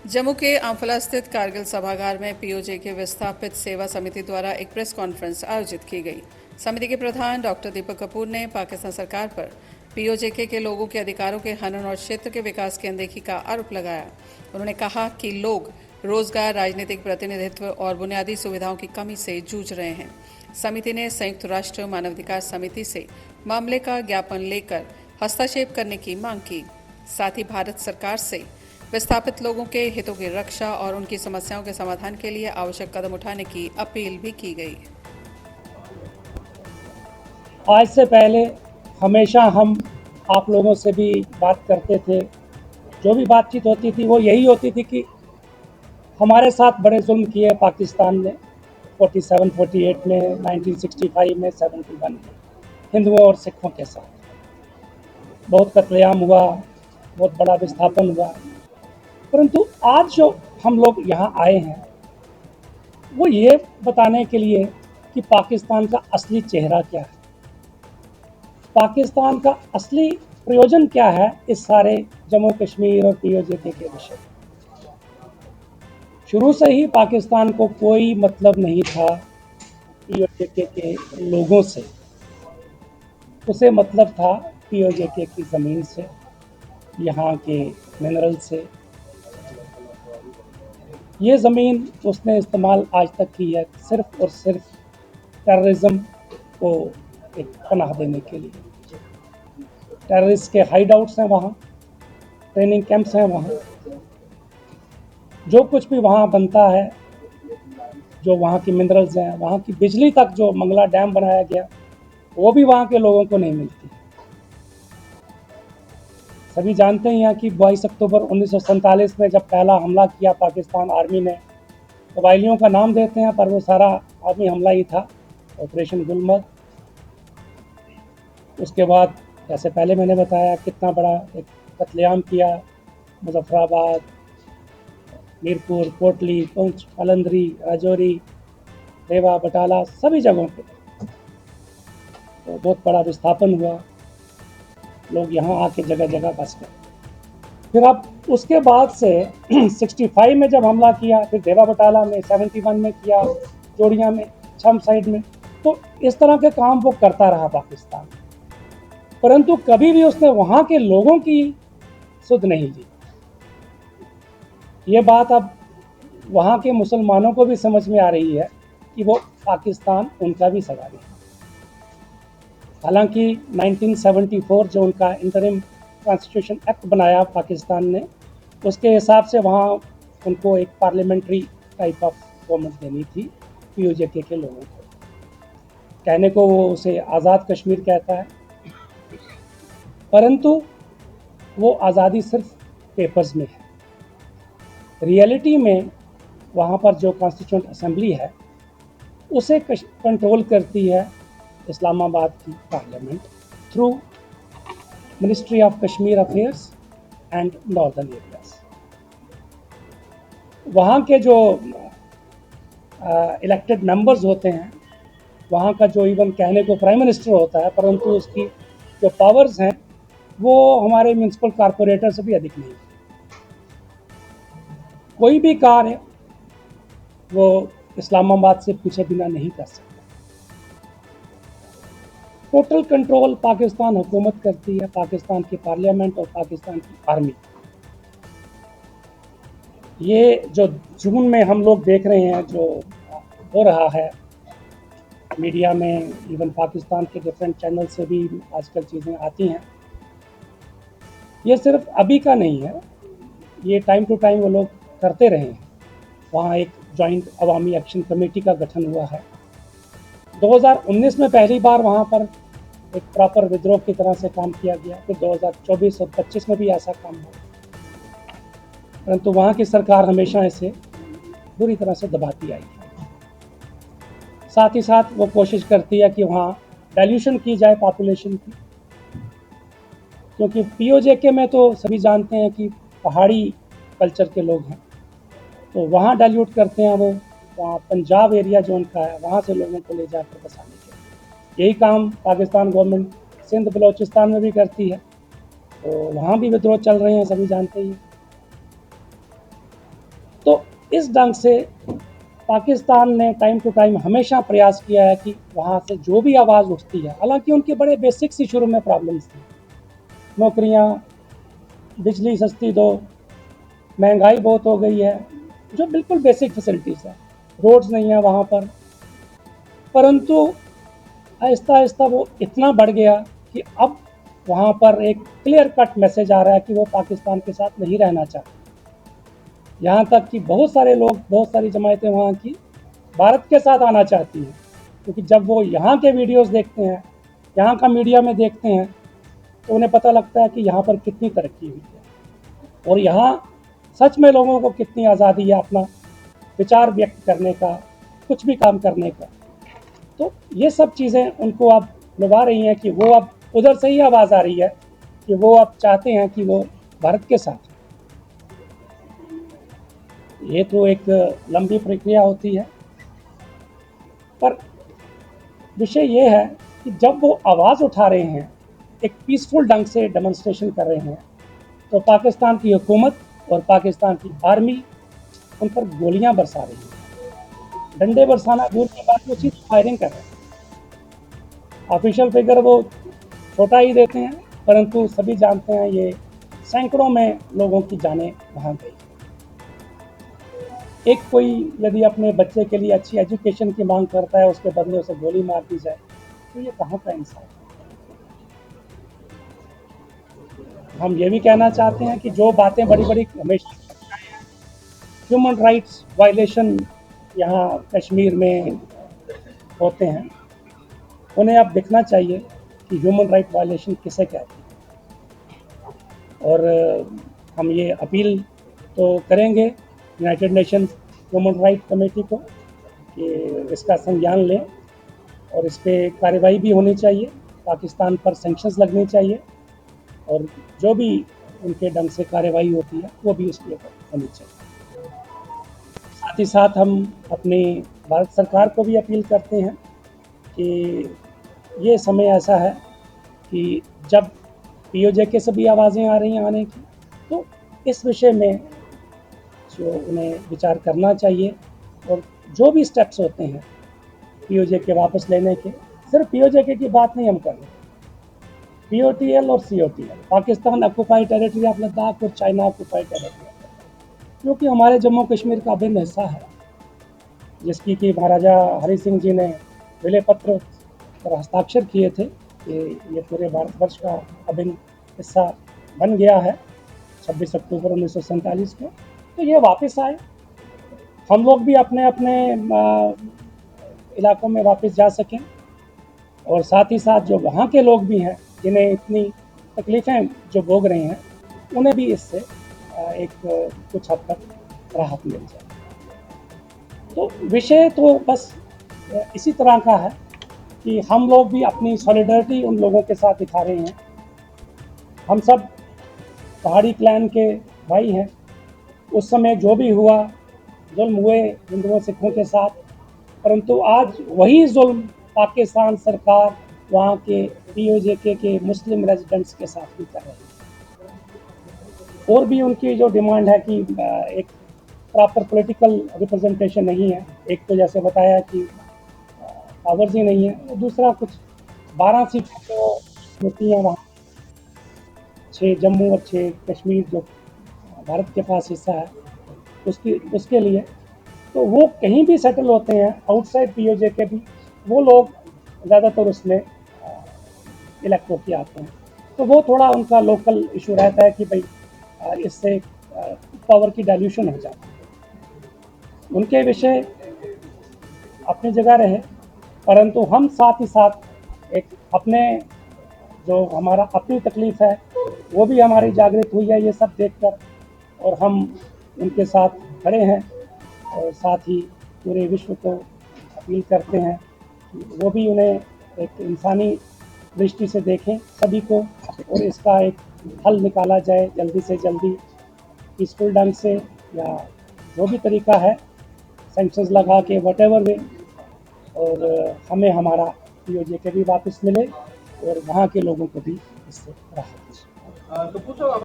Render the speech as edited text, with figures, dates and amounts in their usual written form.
जम्मू के आंवला स्थित कारगिल सभागार में पीओजे के विस्थापित सेवा समिति द्वारा एक प्रेस कॉन्फ्रेंस आयोजित की गई। समिति के प्रधान डॉक्टर दीपक कपूर ने पाकिस्तान सरकार पर पीओजेके के लोगों के अधिकारों के हनन और क्षेत्र के विकास की अनदेखी का आरोप लगाया। उन्होंने कहा कि लोग रोजगार, राजनीतिक प्रतिनिधित्व और बुनियादी सुविधाओं की कमी से जूझ रहे हैं। समिति ने संयुक्त राष्ट्र मानवाधिकार समिति से मामले का ज्ञापन लेकर हस्तक्षेप करने की मांग की। साथ ही भारत सरकार से विस्थापित लोगों के हितों की रक्षा और उनकी समस्याओं के समाधान के लिए आवश्यक कदम उठाने की अपील भी की गई। आज से पहले हमेशा हम आप लोगों से भी बात करते थे, जो भी बातचीत होती थी वो यही होती थी कि हमारे साथ बड़े जुल्म किए पाकिस्तान ने 47, 48 में, 1965 में, 71 में हिंदुओं और सिखों के साथ बहुत कत्लेआम हुआ, बहुत बड़ा विस्थापन हुआ। परंतु आज जो हम लोग यहाँ आए हैं वो ये बताने के लिए कि पाकिस्तान का असली चेहरा क्या है, पाकिस्तान का असली प्रयोजन क्या है इस सारे जम्मू कश्मीर और पीओजेके के विषय। शुरू से ही पाकिस्तान को कोई मतलब नहीं था पीओजेके के लोगों से, उसे मतलब था पीओजेके की ज़मीन से, यहाँ के मिनरल से। ये ज़मीन उसने इस्तेमाल आज तक की है सिर्फ और सिर्फ टेररिज्म को एक पनाह देने के लिए। टेररिस्ट के हाइड आउट्स हैं वहाँ, ट्रेनिंग कैंप्स हैं वहाँ, जो कुछ भी वहाँ बनता है, जो वहाँ की मिनरल्स हैं, वहाँ की बिजली तक जो मंगला डैम बनाया गया वो भी वहाँ के लोगों को नहीं मिलती। सभी जानते हैं कि 22 अक्टूबर 1947 में जब पहला हमला किया पाकिस्तान आर्मी ने, कबायलियों का नाम देते हैं पर वो सारा आर्मी हमला ही था, ऑपरेशन गुलमर्ग। उसके बाद जैसे पहले मैंने बताया कितना बड़ा एक कत्लेआम किया, मुजफ्फराबाद, मीरपुर, कोटली, पुंछ, कलंदरी, राजौरी, रेवा, बटाला, सभी जगहों पे तो बहुत बड़ा विस्थापन हुआ, लोग यहाँ आके जगह जगह बस गए। फिर अब उसके बाद से 65 में जब हमला किया, फिर रेवा बटाला में, 71 में किया, जोड़िया में, छम साइड में, तो इस तरह के काम वो करता रहा पाकिस्तान, परंतु कभी भी उसने वहाँ के लोगों की सुध नहीं ली। ये बात अब वहाँ के मुसलमानों को भी समझ में आ रही है कि वो पाकिस्तान उनका भी सगाई है। हालांकि 1974 जो उनका इंटरिम कॉन्स्टिट्यूशन एक्ट बनाया पाकिस्तान ने, उसके हिसाब से वहाँ उनको एक पार्लियामेंट्री टाइप ऑफ गवर्नमेंट देनी थी पीओजेके के लोगों को। कहने को वो उसे आज़ाद कश्मीर कहता है, परंतु वो आज़ादी सिर्फ पेपर्स में है। रियलिटी में वहाँ पर जो कॉन्स्टिट्यूंट असेंबली है उसे कंट्रोल करती है इस्लामाबाद की parliament through ministry of Kashmir affairs and northern areas. वहाँ के जो इलेक्टेड मेंबर्स होते हैं, वहाँ का जो इवन कहने को प्राइम मिनिस्टर होता है, परंतु उसकी जो पावर्स हैं वो हमारे म्यूनसिपल कॉरपोरेटर से भी अधिक नहीं। कोई भी कार्य वो इस्लामाबाद से पूछे बिना नहीं कर सकता। टोटल कंट्रोल पाकिस्तान हुकूमत करती है, पाकिस्तान की पार्लियामेंट और पाकिस्तान की आर्मी। ये जो जून में हम लोग देख रहे हैं जो हो रहा है मीडिया में, इवन पाकिस्तान के डिफरेंट चैनल से भी आजकल चीज़ें आती हैं, ये सिर्फ अभी का नहीं है, ये टाइम टू टाइम वो लोग करते रहे हैं। वहाँ एक जॉइंट अवामी एक्शन कमेटी का गठन हुआ है। 2019 में पहली बार वहाँ पर एक प्रॉपर विद्रोह की तरह से काम किया गया, फिर 2024 और 25 में भी ऐसा काम हुआ, परंतु वहाँ की सरकार हमेशा इसे बुरी तरह से दबाती आई है। साथ ही साथ वो कोशिश करती है कि वहाँ डाइल्यूशन की जाए पॉपुलेशन की, क्योंकि पीओजेके में तो सभी जानते हैं कि पहाड़ी कल्चर के लोग हैं, तो वहाँ डाइल्यूट करते हैं वो, वहाँ पंजाब एरिया जो उनका है वहाँ से लोगों को ले जाकर बसाने के। यही काम पाकिस्तान गवर्नमेंट सिंध बलोचिस्तान में भी करती है, तो वहाँ भी विद्रोह चल रहे हैं, सभी जानते ही। तो इस ढंग से पाकिस्तान ने टाइम टू टाइम हमेशा प्रयास किया है कि वहाँ से जो भी आवाज़ उठती है, हालांकि उनके बड़े बेसिक्स ही शुरू में प्रॉब्लम्स थी, नौकरियाँ, बिजली सस्ती दो, महंगाई बहुत हो गई है, जो बिल्कुल बेसिक फैसिलिटीज़ है, रोड्स नहीं है वहाँ पर, परंतु आहिस्ता आहिस्ता वो इतना बढ़ गया कि अब वहाँ पर एक क्लियर कट मैसेज आ रहा है कि वो पाकिस्तान के साथ नहीं रहना चाहते। यहाँ तक कि बहुत सारे लोग, बहुत सारी जमायतें वहाँ की भारत के साथ आना चाहती हैं, क्योंकि जब वो यहाँ के वीडियोस देखते हैं, यहाँ का मीडिया में देखते हैं, तो उन्हें पता लगता है कि यहाँ पर कितनी तरक्की हुई है और यहाँ सच में लोगों को कितनी आज़ादी है अपना विचार व्यक्त करने का, कुछ भी काम करने का। तो ये सब चीज़ें उनको अब लुभा रही हैं कि वो अब उधर से ही आवाज़ आ रही है कि वो अब चाहते हैं कि वो भारत के साथ। ये तो एक लंबी प्रक्रिया होती है, पर विषय ये है कि जब वो आवाज़ उठा रहे हैं, एक पीसफुल ढंग से डेमोन्स्ट्रेशन कर रहे हैं, तो पाकिस्तान की हुकूमत और पाकिस्तान की आर्मी उन पर गोलियां बरसा रही है। डंडे बरसाना दूर की बात, वो चीज़ फायरिंग कर रहे हैं। ऑफिशियल फिगर वो छोटा ही देते हैं, परंतु सभी जानते हैं ये सैकड़ों में लोगों की जानें वहाँ गई। एक कोई यदि अपने बच्चे के लिए अच्छी एजुकेशन की मांग करता है, उसके बदले उसे गोली मार दी जाए, तो ये कहाँ का इंसाफ है। हम ये भी कहना चाहते हैं कि जो बातें बड़ी बड़ी हमेशा ह्यूमन राइट्स वायलेशन यहाँ कश्मीर में होते हैं, उन्हें अब देखना चाहिए कि ह्यूमन राइट वायलेशन किसे कहते हैं। और हम ये अपील तो करेंगे United Nations human right committee को कि इसका संज्ञान लें और इस पर कार्रवाई भी होनी चाहिए, पाकिस्तान पर सैंक्शंस लगनी चाहिए और जो भी उनके ढंग से कार्रवाई होती है वो भी उसके ऊपर होनी चाहिए। साथ ही साथ हम अपनी भारत सरकार को भी अपील करते हैं कि ये समय ऐसा है कि जब पीओजे के सभी आवाज़ें आ रही हैं आने की, तो इस विषय में जो उन्हें विचार करना चाहिए और जो भी स्टेप्स होते हैं पीओजे के वापस लेने के, सिर्फ पीओजे के की बात नहीं हम कर रहे, पीओटीएल और COTL, Pakistan occupied territory of Ladakh और चाइना ऑक्युपाइड टेरिटरी, क्योंकि हमारे जम्मू कश्मीर का अभिन्न हिस्सा है, जिसकी कि महाराजा हरि सिंह जी ने विलय पत्र पर हस्ताक्षर किए थे कि ये पूरे भारतवर्ष का अभिन्न हिस्सा बन गया है 26 अक्टूबर 1947 को। तो ये वापस आए, हम लोग भी अपने अपने इलाकों में वापस जा सकें और साथ ही साथ जो वहाँ के लोग भी हैं जिन्हें इतनी तकलीफ़ें जो भोग रहे हैं, उन्हें भी इससे एक कुछ हद तक राहत मिल जाए। तो विषय तो बस इसी तरह का है कि हम लोग भी अपनी सॉलिडरिटी उन लोगों के साथ दिखा रहे हैं। हम सब पहाड़ी क्लैन के भाई हैं, उस समय जो भी हुआ, जुल्म हुए हिंदुओं सिखों के साथ, परंतु आज वही जुल्म पाकिस्तान सरकार वहाँ के पीओजे के मुस्लिम रेजिडेंट्स के साथ भी कर रही है। और भी उनकी जो डिमांड है कि एक प्रॉपर पॉलिटिकल रिप्रेजेंटेशन नहीं है, एक तो जैसे बताया कि पावर्स ही नहीं है, और दूसरा कुछ 12 सीटें जो होती हैं वहाँ, 6 जम्मू और 6 कश्मीर जो भारत के पास हिस्सा है उसके लिए, तो वो कहीं भी सेटल होते हैं आउटसाइड पीओजे के भी, वो लोग ज़्यादातर उसमें इलेक्ट होके आते हैं। तो वो थोड़ा उनका लोकल इशू रहता है कि भाई इससे पावर की डाइल्यूशन हो जाती है। उनके विषय अपनी जगह रहे, परंतु हम साथ ही साथ एक अपने जो हमारा अपनी तकलीफ़ है वो भी हमारी जागृत हुई है ये सब देखकर, और हम उनके साथ खड़े हैं और साथ ही पूरे विश्व को अपील करते हैं कि वो भी उन्हें एक इंसानी दृष्टि से देखें सभी को, और इसका एक हल निकाला जाए जल्दी से जल्दी पीसफुल ढंग से, या जो भी तरीका है सैंक्शंस लगा के व्हाटएवर वे, और हमें हमारा पीओजे के भी वापस मिले और वहाँ के लोगों को भी इससे राहत मिले।